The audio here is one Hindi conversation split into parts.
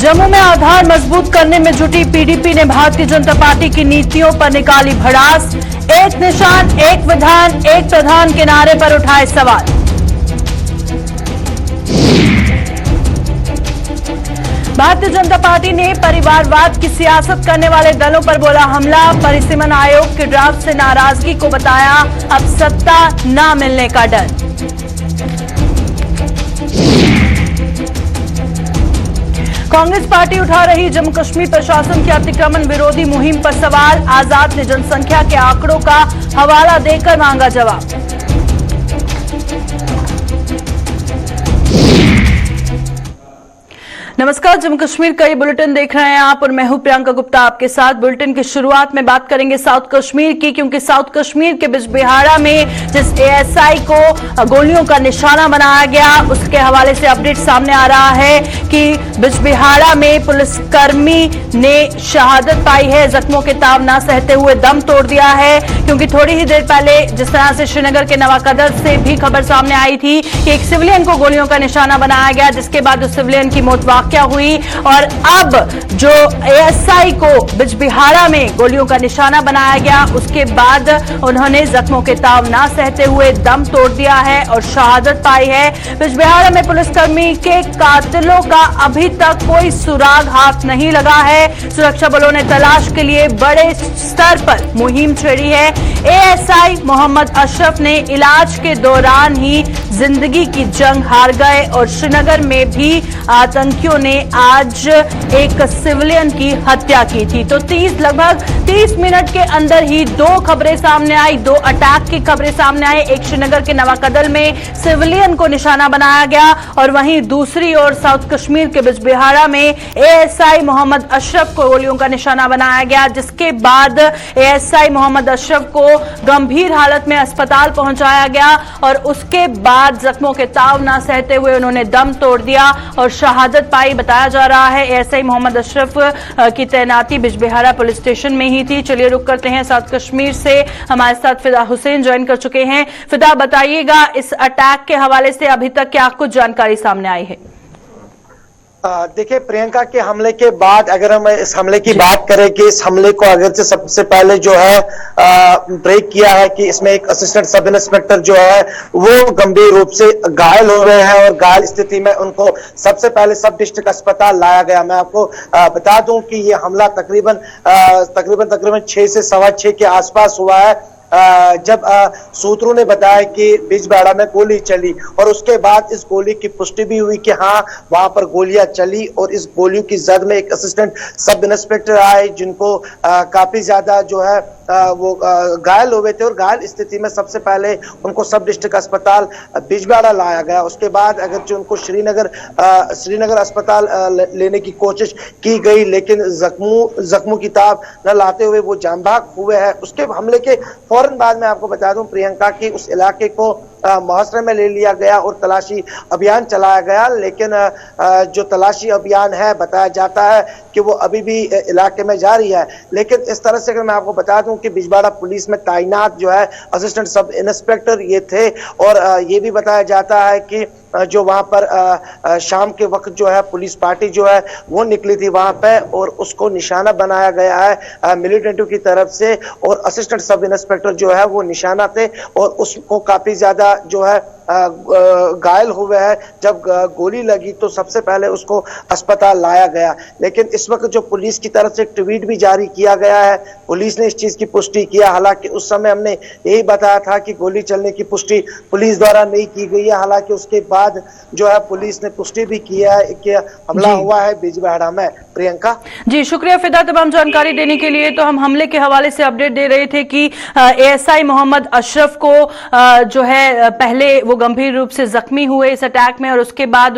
जम्मू में आधार मजबूत करने में जुटी पीडीपी ने भारतीय जनता पार्टी की नीतियों पर निकाली भड़ास। एक निशान, एक विधान, एक प्रधान के नारे पर उठाए सवाल। भारतीय जनता पार्टी ने परिवारवाद की सियासत करने वाले दलों पर बोला हमला। परिसीमन आयोग के ड्राफ्ट से नाराजगी को बताया अब सत्ता न मिलने का डर। कांग्रेस पार्टी उठा रही जम्मू कश्मीर प्रशासन की अतिक्रमण विरोधी मुहिम पर सवाल। आजाद ने जनसंख्या के आंकड़ों का हवाला देकर मांगा जवाब। नमस्कार, जम्मू कश्मीर का ये बुलेटिन देख रहे हैं आप और मैं हूं प्रियंका गुप्ता आपके साथ। बुलेटिन की शुरुआत में बात करेंगे साउथ कश्मीर की, क्योंकि साउथ कश्मीर के बिजबिहाड़ा में जिस एएसआई को गोलियों का निशाना बनाया गया उसके हवाले से अपडेट सामने आ रहा है कि बिजबिहाड़ा में पुलिसकर्मी ने शहादत पाई है। जख्मों के ताव न सहते हुए दम तोड़ दिया है, क्योंकि थोड़ी ही देर पहले जिस तरह से श्रीनगर के नवाकदर से भी खबर सामने आई थी कि एक सिविलियन को गोलियों का निशाना बनाया गया, जिसके बाद उस सिविलियन की मौत क्या हुई। और अब जो एएसआई को बिजबिहाड़ा में गोलियों का निशाना बनाया गया उसके बाद उन्होंने जख्मों के ताव ना सहते हुए दम तोड़ दिया है और शहादत पाई है। बिजबिहाड़ा में पुलिसकर्मी के कातिलों का अभी तक कोई सुराग हाथ नहीं लगा है। सुरक्षा बलों ने तलाश के लिए बड़े स्तर पर मुहिम छेड़ी है। एएसआई मोहम्मद अशरफ ने इलाज के दौरान ही जिंदगी की जंग हार गए और श्रीनगर में भी आतंकियों ने आज एक सिविलियन की हत्या की थी। तो लगभग 30 मिनट के अंदर ही दो खबरें सामने आई, दो अटैक की खबरें सामने आई। एक श्रीनगर के नवाकदल में सिविलियन को निशाना बनाया गया और वहीं दूसरी ओर साउथ कश्मीर के बिजबिहाड़ा में एएसआई मोहम्मद अशरफ को गोलियों का निशाना बनाया गया, जिसके बाद एएसआई मोहम्मद अशरफ को गंभीर हालत में अस्पताल पहुंचाया गया और उसके बाद जख्मों के ताव न सहते हुए उन्होंने दम तोड़ दिया और शहादत पाई। बताया जा रहा है एएसआई मोहम्मद अशरफ की तैनाती बिजबिहाड़ा पुलिस स्टेशन में ही थी। चलिए रुक करते हैं साउथ कश्मीर से, हमारे साथ फिदा हुसैन ज्वाइन कर चुके हैं। फिदा, बताइएगा इस अटैक के हवाले से अभी तक क्या कुछ जानकारी सामने आई है? देखिए प्रियंका के हमले के बाद अगर हम इस हमले की बात करें कि इस हमले को अगर से सबसे पहले जो है ब्रेक किया है कि इसमें एक असिस्टेंट सब इंस्पेक्टर जो है वो गंभीर रूप से घायल हो गए हैं और घायल स्थिति में उनको सबसे पहले सब डिस्ट्रिक्ट अस्पताल लाया गया। मैं आपको बता दूं कि ये हमला तकरीबन 6 से 6:15 के आसपास हुआ है, जब सूत्रों ने बताया कि बिजबिहाड़ा में गोली चली और उसके बाद इस गोली की पुष्टि भी हुई कि हाँ वहां पर गोलियां चली और इस गोलियों की जद में एक असिस्टेंट सब इंस्पेक्टर आए जिनको काफी ज्यादा जो है वो घायल हो गए थे और घायल स्थिति में सबसे पहले उनको सब डिस्ट्रिक्ट अस्पताल बिजबिहाड़ा लाया गया। उसके बाद अगरचे उनको श्रीनगर अस्पताल लेने की कोशिश की गई, लेकिन जख्मों की ताब न लाते हुए वो जान भाग हुए हैं। उसके हमले के फौरन बाद मैं आपको बता दूं प्रियंका की उस इलाके को मुहासरे में ले लिया गया और तलाशी अभियान चलाया गया, लेकिन जो तलाशी अभियान है बताया जाता है कि वो अभी भी इलाके में जारी है। लेकिन इस तरह से अगर मैं आपको बता दूं कि बिजबिहाड़ा पुलिस में तैनात जो है असिस्टेंट सब इंस्पेक्टर ये थे और ये भी बताया जाता है कि जो वहां पर शाम के वक्त जो है पुलिस पार्टी जो है वो निकली थी वहां पे और उसको निशाना बनाया गया है मिलिटेंट की तरफ से और असिस्टेंट सब इंस्पेक्टर जो है वो निशाना थे और उसको काफी ज्यादा जो है घायल हुए हैं। जब गोली लगी तो सबसे पहले उसको अस्पताल लाया गया, लेकिन इस वक्त जो पुलिस की तरफ से एक ट्वीट भी जारी किया गया है, पुलिस ने इस चीज की पुष्टि किया। हालांकि उस समय हमने यही बताया था कि गोली चलने की पुष्टि पुलिस द्वारा नहीं की गई है। हालांकि उसके बाद जो है पुलिस ने पुष्टि भी किया है कि हमला हुआ है बिजबिहाड़ा में। प्रियंका जी, शुक्रिया फिदा तमाम जानकारी देने के लिए। तो हम हमले के हवाले से अपडेट दे रहे थे कि एएसआई मोहम्मद अशरफ को जो है पहले वो गंभीर रूप से जख्मी हुए इस अटैक में और उसके बाद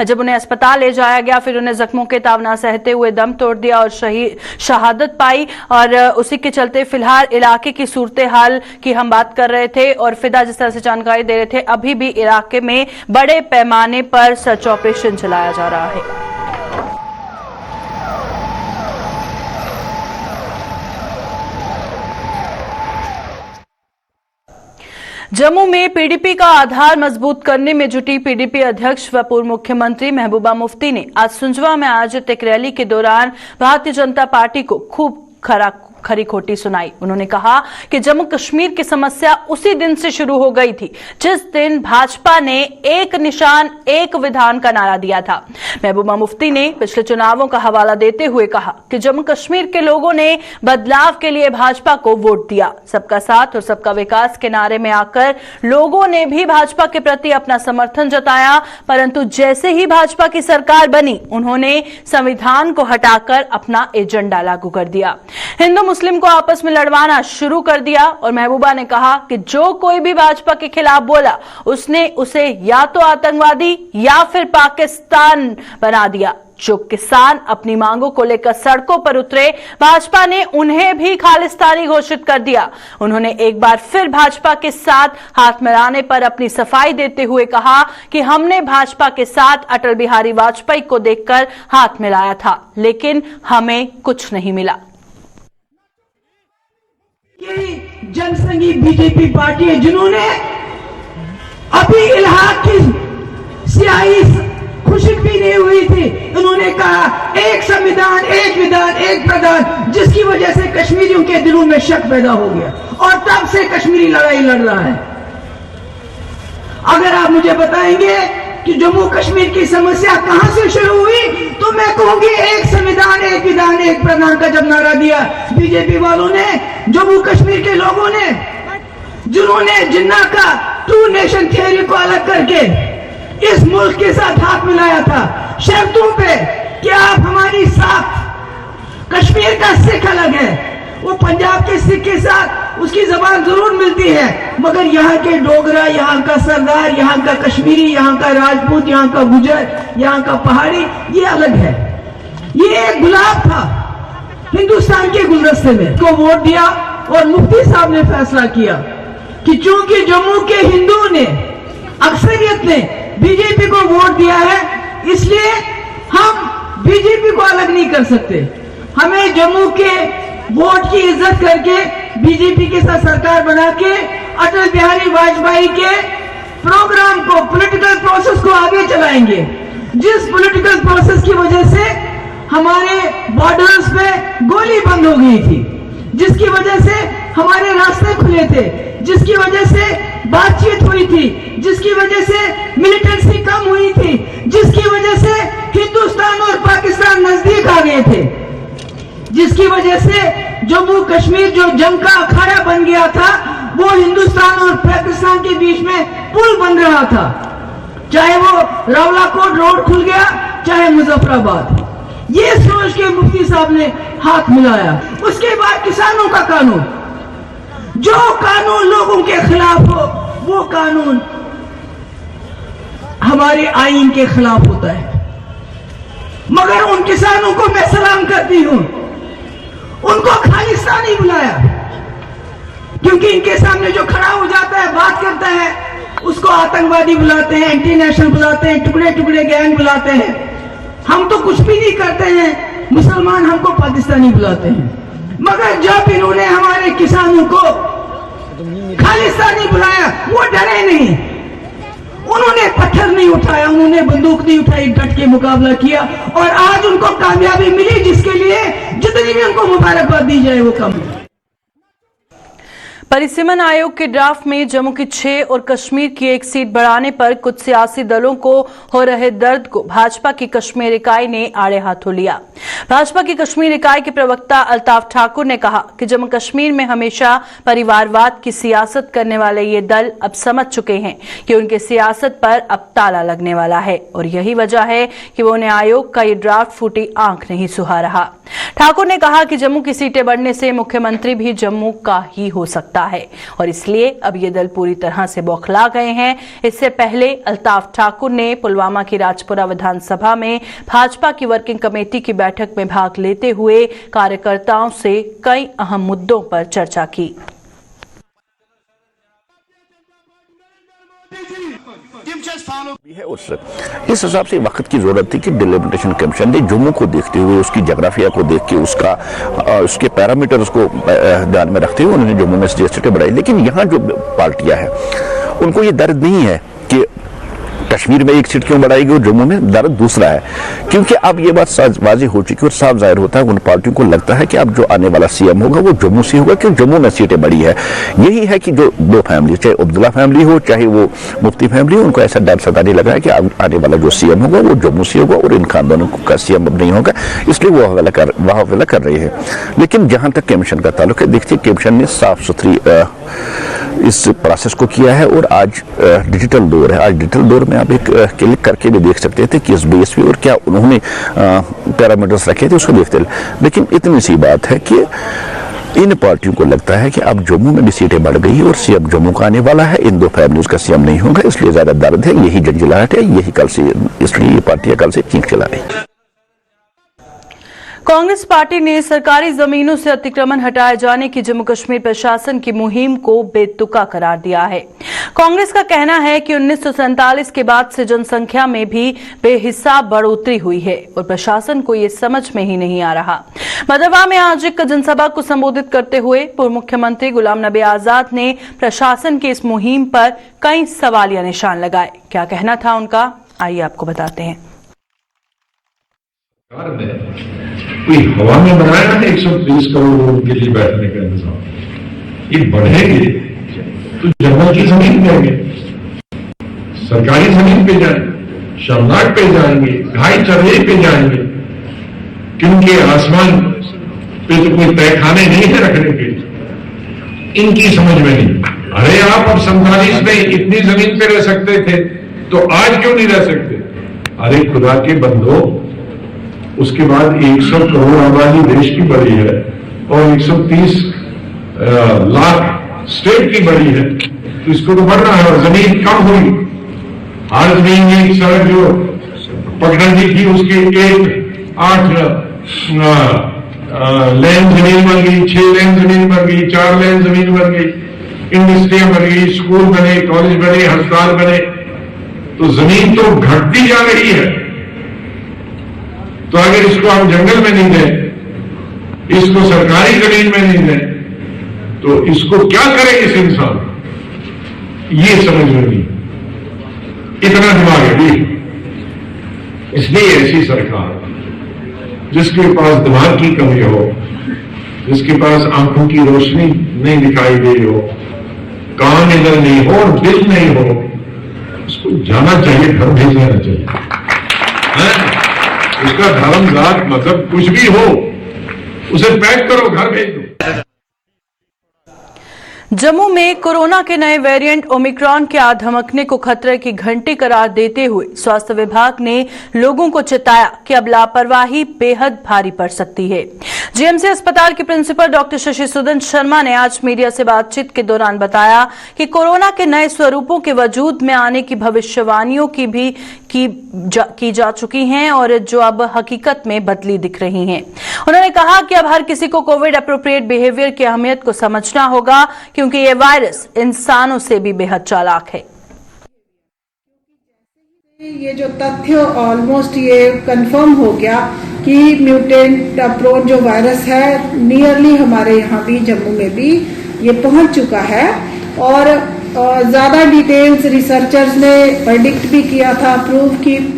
जब उन्हें अस्पताल ले जाया गया फिर उन्हें जख्मों के ताव ना सहते हुए दम तोड़ दिया और शहादत पाई। और उसी के चलते फिलहाल इलाके की सूरत हाल की हम बात कर रहे थे और फिदा जिस तरह से जानकारी दे रहे थे अभी भी इलाके में बड़े पैमाने पर सर्च ऑपरेशन चलाया जा रहा है। जम्मू में पीडीपी का आधार मजबूत करने में जुटी पीडीपी अध्यक्ष व पूर्व मुख्यमंत्री महबूबा मुफ्ती ने आज सुंजवा में आयोजित एक रैली के दौरान भारतीय जनता पार्टी को खूब खरी खोटी सुनाई। उन्होंने कहा कि जम्मू कश्मीर की समस्या उसी दिन से शुरू हो गई थी जिस दिन भाजपा ने एक निशान एक विधान का नारा दिया था। महबूबा मुफ्ती ने पिछले चुनावों का हवाला देते हुए कहा कि जम्मू कश्मीर के लोगों ने बदलाव के लिए भाजपा को वोट दिया। सबका साथ और सबका विकास के नारे में आकर लोगों ने भी भाजपा के प्रति अपना समर्थन जताया, परंतु जैसे ही भाजपा की सरकार बनी उन्होंने संविधान को हटाकर अपना एजेंडा लागू कर दिया, हिंदू मुस्लिम को आपस में लड़वाना शुरू कर दिया। और महबूबा ने कहा कि जो कोई भी भाजपा के खिलाफ बोला उसने उसे या तो आतंकवादी या फिर पाकिस्तान बना दिया। जो किसान अपनी मांगों को लेकर सड़कों पर उतरे, भाजपा ने उन्हें भी खालिस्तानी घोषित कर दिया। उन्होंने एक बार फिर भाजपा के साथ हाथ मिलाने पर अपनी सफाई देते हुए कहा कि हमने भाजपा के साथ अटल बिहारी वाजपेयी को देखकर हाथ मिलाया था, लेकिन हमें कुछ नहीं मिला। ये जनसंघी बीजेपी पार्टी है जिन्होंने अभी इलाहाबाद की सियाही खुशी भी नहीं हुई थी, उन्होंने कहा एक संविधान एक विधान एक प्रधान, जिसकी वजह से कश्मीरियों के दिलों में शक पैदा हो गया और तब से कश्मीरी लड़ाई लड़ रहा है। अगर आप मुझे बताएंगे कि जम्मू कश्मीर की समस्या कहां से शुरू हुई तो मैं कहूंगी एक संविधान एक विधान एक प्रधान का जब नारा दिया बीजेपी वालों ने, जम्मू कश्मीर के लोगों ने, जिन्होंने जिन्ना का टू नेशन थियरी को अलग करके इस मुल्क के साथ हाथ मिलाया था शर्तों पे कि आप हमारी साथ, कश्मीर का सिख अलग है, वो पंजाब के सिख के साथ उसकी जबान जरूर मिलती है, मगर यहाँ के डोगरा, यहाँ का सरदार, यहाँ का कश्मीरी, यहाँ का राजपूत, यहाँ का गुजर, यहाँ का पहाड़ी, ये अलग है। ये एक गुलाब था हिंदुस्तान के गुलदस्ते में, को वोट दिया और मुफ्ती साहब ने फैसला किया कि चूंकि जम्मू के हिंदुओं ने, अक्सरियत ने बीजेपी को वोट दिया है, इसलिए हम बीजेपी को अलग नहीं कर सकते। हमें जम्मू के वोट की इज्जत करके बीजेपी के साथ सरकार बना के अटल बिहारी वाजपेयी के प्रोग्राम को, पॉलिटिकल प्रोसेस को आगे चलाएंगे, जिस पॉलिटिकल प्रोसेस की वजह से हमारे बॉर्डर्स पे गोली बंद हो गई थी, जिसकी वजह से हमारे रास्ते खुले थे, जिसकी वजह से बातचीत हुई थी, जिसकी वजह से मिलिटेंसी कम हुई थी, जिसकी वजह से हिंदुस्तान और पाकिस्तान नजदीक आ गए थे, जिसकी वजह से जम्मू कश्मीर जो जंग का अखाड़ा बन गया था वो हिंदुस्तान और पाकिस्तान के बीच में पुल बन रहा था, चाहे वो रावलाकोट रोड खुल गया चाहे मुजफ्फराबाद। ये सोच के मुफ्ती साहब ने हाथ मिलाया। उसके बाद किसानों का कानून, जो कानून लोगों के खिलाफ हो वो कानून हमारे आईन के खिलाफ होता है, मगर उन किसानों को मैं सलाम करती हूं, उनको खालिस्तानी बुलाया, क्योंकि इनके सामने जो खड़ा हो जाता है, बात करता है, उसको आतंकवादी बुलाते हैं, एंटी नेशनल बुलाते हैं, टुकड़े टुकड़े गैंग बुलाते हैं। हम तो कुछ भी नहीं करते हैं, मुसलमान हमको पाकिस्तानी बुलाते हैं, मगर जब इन्होंने हमारे किसानों को खालिस्तानी बुलाया वो डरे नहीं, उन्होंने पत्थर नहीं उठाया, उन्होंने बंदूक नहीं उठाई, डट के मुकाबला किया और आज उनको कामयाबी मिली, जिसके लिए जितनी भी उनको मुबारकबाद दी जाए वो कम है। परिसीमन आयोग के ड्राफ्ट में जम्मू की 6 और कश्मीर की 1 सीट बढ़ाने पर कुछ सियासी दलों को हो रहे दर्द को भाजपा की कश्मीर इकाई ने आड़े हाथों लिया। भाजपा की कश्मीर इकाई के प्रवक्ता अल्ताफ ठाकुर ने कहा कि जम्मू कश्मीर में हमेशा परिवारवाद की सियासत करने वाले ये दल अब समझ चुके हैं कि उनके सियासत पर अब ताला लगने वाला है और यही वजह है कि वो उन्हें आयोग का ये ड्राफ्ट फूटी आंख नहीं सुहा रहा। ठाकुर ने कहा कि जम्मू की सीटें बढ़ने से मुख्यमंत्री भी जम्मू का ही हो सकता है और इसलिए अब ये दल पूरी तरह से बौखला गए हैं। इससे पहले अल्ताफ ठाकुर ने पुलवामा की राजपुरा विधानसभा में भाजपा की वर्किंग कमेटी की बैठक में भाग लेते हुए कार्यकर्ताओं से कई अहम मुद्दों पर चर्चा की। है उस इस हिसाब से वक्त की जरूरत थी कि डिलिमिटेशन कमीशन ने जम्मू को देखते हुए, उसकी जोग्राफिया को देख के, उसके पैरामीटर्स को ध्यान में रखते हुए उन्होंने जम्मू में सीटें बढ़ाई। लेकिन यहाँ जो पार्टियां हैं उनको ये दर्द नहीं है कि कश्मीर में एक सीट क्यों बढ़ाएगी और जम्मू में दर्द दूसरा है, क्योंकि अब ये बात वाज़ेह हो चुकी है और साफ जाहिर होता है उन पार्टियों को लगता है कि अब जो आने वाला सीएम होगा वो जम्मू से होगा, क्योंकि जम्मू में सीटें बढ़ी है। यही है कि जो दो फैमिली, चाहे अब्दुल्ला फैमिली हो चाहे वो मुफ्ती फैमिली हो, उनको ऐसा डर सताने लगा है कि अब आने वाला जो सीएम होगा वो जम्मू से होगा और इन खानदानों का सीएम अब नहीं होगा, इसलिए वो हवाला कर रहे हैं। लेकिन जहां तक कमीशन का ताल्लुक है, देखिए कमीशन ने साफ सुथरी इस प्रोसेस को किया है और आज डिजिटल दौर है। आज डिजिटल दौर में आप एक क्लिक करके भी देख सकते थे कि इस बेस पे और क्या उन्होंने पैरामीटर्स रखे थे उसको देखते। लेकिन इतनी सी बात है कि इन पार्टियों को लगता है कि अब जम्मू में भी सीटें बढ़ गई और सीएम जम्मू का आने वाला है, इन दो फैमिलीज का सीएम नहीं होगा, इसलिए ज्यादा दर्द है, यही जंजीलाहट है, यही कल से, इसलिए ये पार्टियां कल से चीख चला रही। कांग्रेस पार्टी ने सरकारी जमीनों से अतिक्रमण हटाए जाने की जम्मू कश्मीर प्रशासन की मुहिम को बेतुका करार दिया है। कांग्रेस का कहना है कि 1947 के बाद से जनसंख्या में भी बेहिसाब बढ़ोतरी हुई है और प्रशासन को ये समझ में ही नहीं आ रहा। भदरवाह में आज एक जनसभा को संबोधित करते हुए पूर्व मुख्यमंत्री गुलाम नबी आजाद ने प्रशासन की इस मुहिम पर कई सवालिया निशान लगाए। क्या कहना था उनका, आइए आपको बताते हैं। कोई हवा में बनाया है 130 करोड़ लोगों के लिए बैठने का इंतजाम, ये बढ़ेंगे तो जंगल की जमीन देंगे, सरकारी जमीन पे जाएंगे, शमनाट पे जाएंगे, घाई चरवे पे जाएंगे, क्योंकि आसमान पे तो कोई तहखाने नहीं है रखने के, इनकी समझ में नहीं। अरे आप अब 47 में इतनी जमीन पे रह सकते थे तो आज क्यों नहीं रह सकते? अरे खुदा के बंदो, उसके बाद 100 करोड़ आबादी देश की बढ़ी है और 130 लाख स्टेट की बढ़ी है, तो इसको तो बढ़ना है और जमीन कम हुई। हर जमीन एक सड़क जो पटना की थी उसकी 8 लेन जमीन बन गई, 6 लेन जमीन बन गई, 4 लेन जमीन बन गई, इंडस्ट्रियां बन गई, स्कूल बने, कॉलेज बने, अस्पताल बने, तो जमीन तो घटती जा रही है। तो अगर इसको हम जंगल में नहीं दें, इसको सरकारी जमीन में नहीं दें, तो इसको क्या करे इस इंसान, ये समझ में नहीं, इतना दिमाग है भी। इसलिए ऐसी सरकार जिसके पास दिमाग की कमी हो, जिसके पास आंखों की रोशनी नहीं दिखाई दे रही हो, कान इधर नहीं हो और दिल नहीं हो, उसको जाना चाहिए, घर भेज देना चाहिए। उसका धर्म जात मतलब कुछ भी हो, उसे पैक करो, घर भेज दो। जम्मू में कोरोना के नए वेरिएंट ओमिक्रॉन के आधमकने को खतरे की घंटी करार देते हुए स्वास्थ्य विभाग ने लोगों को चेताया कि अब लापरवाही बेहद भारी पड़ सकती है। जीएमसी अस्पताल के प्रिंसिपल डॉक्टर शशि सुदन शर्मा ने आज मीडिया से बातचीत के दौरान बताया कि कोरोना के नए स्वरूपों के वजूद में आने की भविष्यवाणियों की जा चुकी हैं और जो अब हकीकत में बदली दिख रही हैं। उन्होंने कहा कि अब हर किसी को कोविड एप्रोप्रिएट बिहेवियर की अहमियत को समझना होगा, क्योंकि ये वायरस इंसानों से भी बेहद चालाक है। ये जो तथ्य ऑलमोस्ट ये कंफर्म हो गया कि म्यूटेंट प्रोन जो वायरस है नियरली हमारे यहाँ भी जम्मू में भी ये पहुंच चुका है और ज़्यादा डिटेल्स रिसर्चर्स ने प्रेडिक्ट भी किया था, प्रूव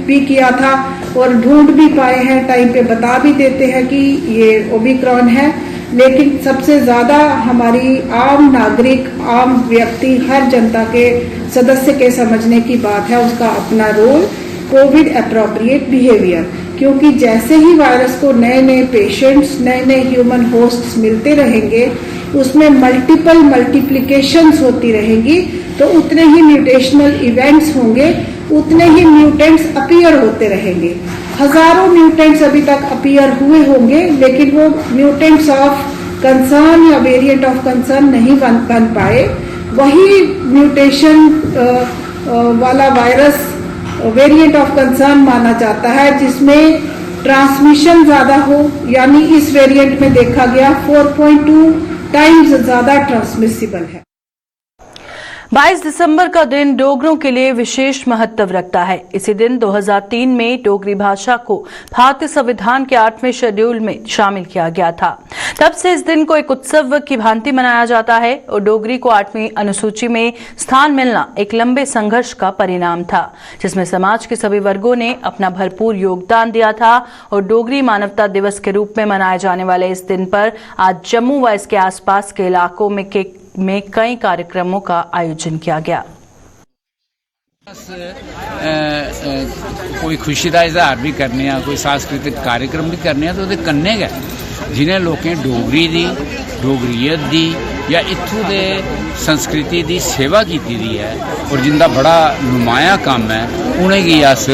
भी किया था और ढूंढ भी पाए हैं, टाइम पे बता भी देते हैं कि ये ओमिक्रॉन है। लेकिन सबसे ज़्यादा हमारी आम नागरिक, आम व्यक्ति, हर जनता के सदस्य के समझने की बात है उसका अपना रोल, कोविड एप्रोप्रिएट बिहेवियर। क्योंकि जैसे ही वायरस को नए नए पेशेंट्स, नए नए ह्यूमन होस्ट्स मिलते रहेंगे, उसमें मल्टीप्लिकेशंस होती रहेंगी, तो उतने ही म्यूटेशनल इवेंट्स होंगे, उतने ही म्यूटेंट्स अपीयर होते रहेंगे। हजारों म्यूटेंट्स अभी तक अपीयर हुए होंगे, लेकिन वो म्यूटेंट्स ऑफ कंसर्न या वेरिएंट ऑफ कंसर्न नहीं बन पाए। वही म्यूटेशन वाला वायरस वेरिएंट ऑफ कंसर्न माना जाता है, जिसमें ट्रांसमिशन ज्यादा हो, यानी इस वेरिएंट में देखा गया 4.2 टाइम्स ज्यादा ट्रांसमिसिबल है। 22 दिसंबर का दिन डोगरों के लिए विशेष महत्व रखता है। इसी दिन 2003 में डोगरी भाषा को भारतीय संविधान के 8वें शेड्यूल में शामिल किया गया था। तब से इस दिन को एक उत्सव की भांति मनाया जाता है और डोगरी को 8वीं अनुसूची में स्थान मिलना एक लंबे संघर्ष का परिणाम था, जिसमें समाज के सभी वर्गों ने अपना भरपूर योगदान दिया था। और डोगरी मानवता दिवस के रूप में मनाए जाने वाले इस दिन पर आज जम्मू व इसके आसपास के इलाकों में कई कार्यक्रमों का आयोजन किया गया। कोई खुशी का इजहार भी करने, कोई सांस्कृतिक कार्यक्रम भी करने, तो कन्ने गए जिन्हें लोगों डोगरी दी, डोगरीयत दी या इत्थों के संस्कृति की सेवा की दी है और जिनका बड़ा नुमाया काम है, उन्हें अस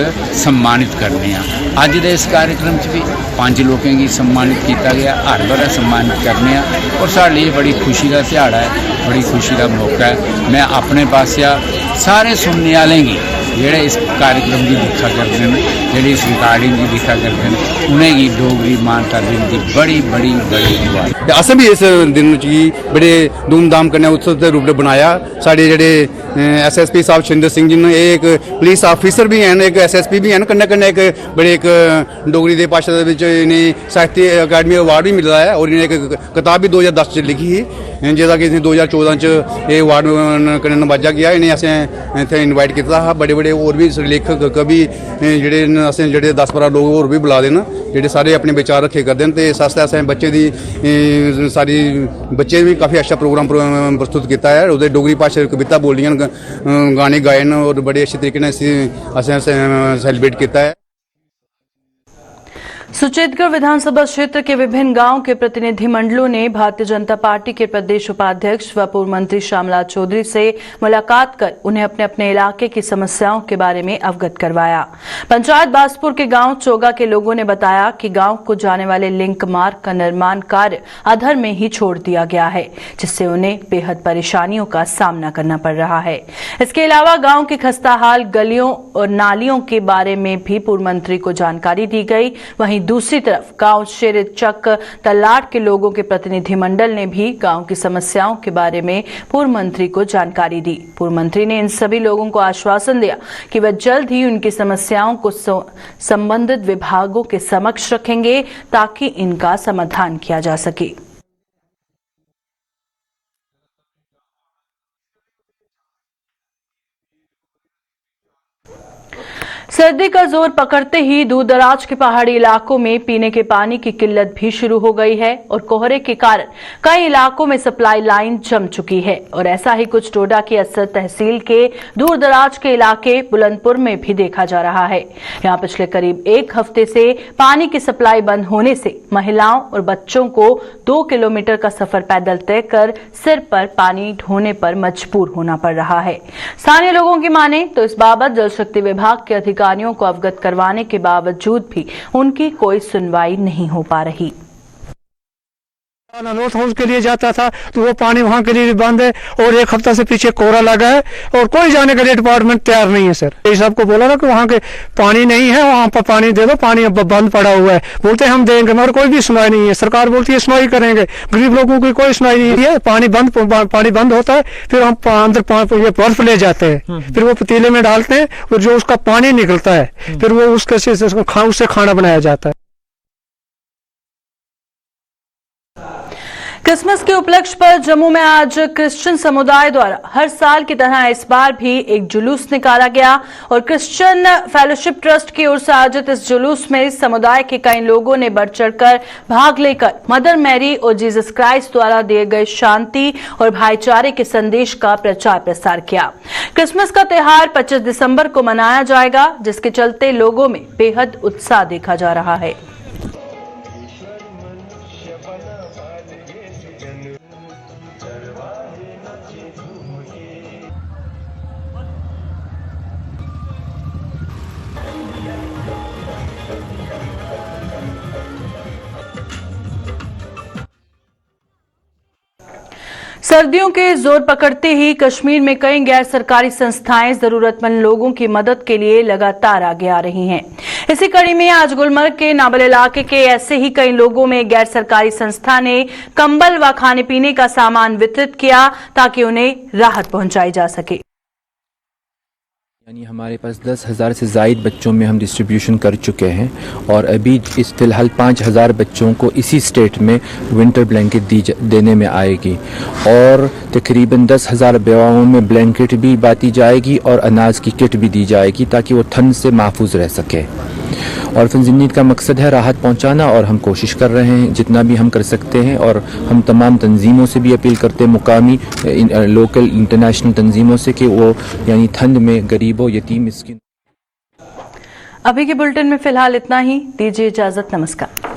सम्मानित करने। अज के इस कार्यक्रम भी 5 लोगों की सम्मानित किया गया, हर बार सम्मानित करने और साढ़े लिए बड़ी खुशी का दिहाड़ा है, बड़ी खुशी का मौका है। मैं अपने पास सारे सुनने वाले की जेड़े इस कार्यक्रम की दिखा करते हैं, जेड़ी इस रिकॉर्डिंग की दिखा करते हैं, उन्हें की डोगरी मानता दिन की बड़ी बड़ी बड़ी मुबारक। असें भी इस दिन गी बड़े धूमधाम कन्नै उत्सव के रूप में बनाया। साढ़े जेड़े SSP साहब शिंदर सिंह जी ने एक पुलिस ऑफिसर भी हैं, एक SSP भी हैं, कन्नै कन्नै एक बड़े एक डोगरी दे भाशा दे विच इन्हें साहित्य अकादमी अवार्ड भी मिला है और इन्हें एक किताब भी 2010 च लिखी ही, जिसका कि 2014 च ये अवार्ड कन्नै नवाजा गया। इन्हें असें इत्थे इनवाइट किया हा। बड़े बड़े होर भी लेखक कवि जेड़े असें जेड़े 10-12 लोग होर भी बुला दे न, जेड़े सारे अपने विचार रखे करते हैं। तो इस आस्तै असें बच्चे दी सारी बच्चे भी काफ़ी अच्छा प्रोग्राम प्रस्तुत किया है। उहदे डोगरी भाशा कविता बोलियां, गाने गाए न और बड़े अच्छे तरीके असें सैलीब्रेट किया है। सुचेतगढ़ विधानसभा क्षेत्र के विभिन्न गांवों के प्रतिनिधि मंडलों ने भारतीय जनता पार्टी के प्रदेश उपाध्यक्ष व पूर्व मंत्री श्यामलाल चौधरी से मुलाकात कर उन्हें अपने अपने इलाके की समस्याओं के बारे में अवगत करवाया। पंचायत बासपुर के गांव चोगा के लोगों ने बताया कि गांव को जाने वाले लिंक मार्ग का निर्माण कार्य अधर में ही छोड़ दिया गया है, जिससे उन्हें बेहद परेशानियों का सामना करना पड़ रहा है। इसके अलावा गाँव की खस्ताहाल गलियों और नालियों के बारे में भी पूर्व मंत्री को जानकारी दी गई। वहीं दूसरी तरफ गांव शेरचक तलाट के लोगों के प्रतिनिधिमंडल ने भी गांव की समस्याओं के बारे में पूर्व मंत्री को जानकारी दी। पूर्व मंत्री ने इन सभी लोगों को आश्वासन दिया कि वह जल्द ही उनकी समस्याओं को संबंधित विभागों के समक्ष रखेंगे ताकि इनका समाधान किया जा सके। सर्दी का जोर पकड़ते ही दूर दराज के पहाड़ी इलाकों में पीने के पानी की किल्लत भी शुरू हो गई है और कोहरे के कारण कई इलाकों में सप्लाई लाइन जम चुकी है। और ऐसा ही कुछ डोडा की असर तहसील के दूर दराज के इलाके बुलंदपुर में भी देखा जा रहा है। यहाँ पिछले करीब 1 हफ्ते से पानी की सप्लाई बंद होने से महिलाओं और बच्चों को 2 किलोमीटर का सफर पैदल तय कर सिर पर पानी ढोने पर मजबूर होना पड़ रहा है। स्थानीय लोगों की माने तो इस बाबत जल शक्ति विभाग के अधिकारियों को अवगत करवाने के बावजूद भी उनकी कोई सुनवाई नहीं हो पा रही। नोट हाउस के लिए जाता था तो वो पानी वहाँ के लिए बंद है और 1 हफ्ता से पीछे कोहरा लगा है और कोई जाने के लिए डिपार्टमेंट तैयार नहीं है। सर ये सबको बोला ना कि वहाँ के पानी नहीं है, वहाँ पर पानी दे दो, पानी अब बंद पड़ा हुआ है। बोलते हम देंगे मगर कोई भी सुनवाई नहीं है। सरकार बोलती है सुनवाई करेंगे, गरीब लोगों की कोई सुनवाई नहीं है। पानी बंद होता है, फिर हम अंदर ये बर्फ ले जाते हैं, फिर वो पतीले में डालते हैं और जो उसका पानी निकलता है फिर वो उससे खाना बनाया जाता है। क्रिसमस के उपलक्ष्य पर जम्मू में आज क्रिश्चियन समुदाय द्वारा हर साल की तरह इस बार भी एक जुलूस निकाला गया और क्रिश्चियन फेलोशिप ट्रस्ट की ओर से आयोजित इस जुलूस में समुदाय के कई लोगों ने बढ़ चढ़कर भाग लेकर मदर मैरी और जीसस क्राइस्ट द्वारा दिए गए शांति और भाईचारे के संदेश का प्रचार प्रसार किया। क्रिसमस का त्योहार 25 दिसंबर को मनाया जाएगा, जिसके चलते लोगों में बेहद उत्साह देखा जा रहा है। सर्दियों के जोर पकड़ते ही कश्मीर में कई गैर सरकारी संस्थाएं जरूरतमंद लोगों की मदद के लिए लगातार आगे आ रही हैं। इसी कड़ी में आज गुलमर्ग के नाबल इलाके के ऐसे ही कई लोगों में गैर सरकारी संस्था ने कंबल व खाने पीने का सामान वितरित किया ताकि उन्हें राहत पहुंचाई जा सके। यानी हमारे पास 10,000 से ज़ायद बच्चों में हम डिस्ट्रीब्यूशन कर चुके हैं और अभी इस फ़िलहाल 5,000 बच्चों को इसी स्टेट में विंटर ब्लैंकेट देने में आएगी और तकरीबन 10,000 बेवाओं में ब्लैंकेट भी बांटी जाएगी और अनाज की किट भी दी जाएगी ताकि वो ठंड से महफूज रह सके। और फ़ंज़ का मकसद है राहत पहुंचाना और हम कोशिश कर रहे हैं जितना भी हम कर सकते हैं और हम तमाम तंजीमों से भी अपील करते हैं, मुकामी लोकल इंटरनेशनल तंजीमों से कि वो यानी ठंड में गरीबों यतीम मिस्किन। अभी के बुलेटिन में फिलहाल इतना ही, दीजिए इजाजत, नमस्कार।